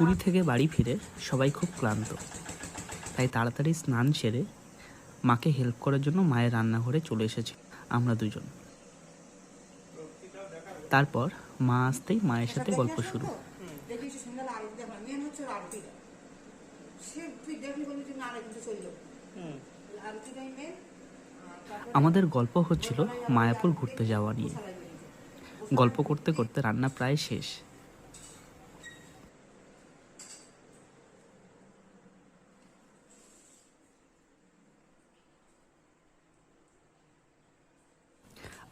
পুরী থেকে বাড়ি ফিরে সবাই খুব ক্লান্ত, তাই তাড়াতাড়ি স্নান সেরে মাকে হেল্প করার জন্য মায়ের রান্নাঘরে চলে এসেছি আমরা দুজন। তারপর মা আসতেই মায়ের সাথে গল্প শুরু। আমাদের গল্প হচ্ছিল মায়াপুর ঘুরতে যাওয়া নিয়ে। গল্প করতে করতে রান্না প্রায় শেষ।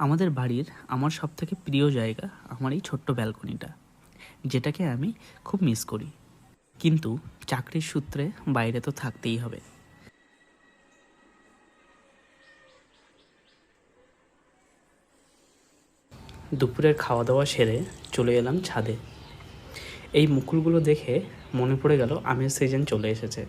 আমাদের বাড়ির আমার সবথেকে প্রিয় জায়গা আমার এই ছোট্ট ব্যালকনিটা, যেটাকে আমি খুব মিস করি। কিন্তু চাকরির সূত্রে বাইরে তো থাকতেই হবে। দুপুরের খাওয়া দাওয়া সেরে চলে এলাম ছাদে। এই মুকুলগুলো দেখে মনে পড়ে গেল আমের সিজন চলে এসেছে।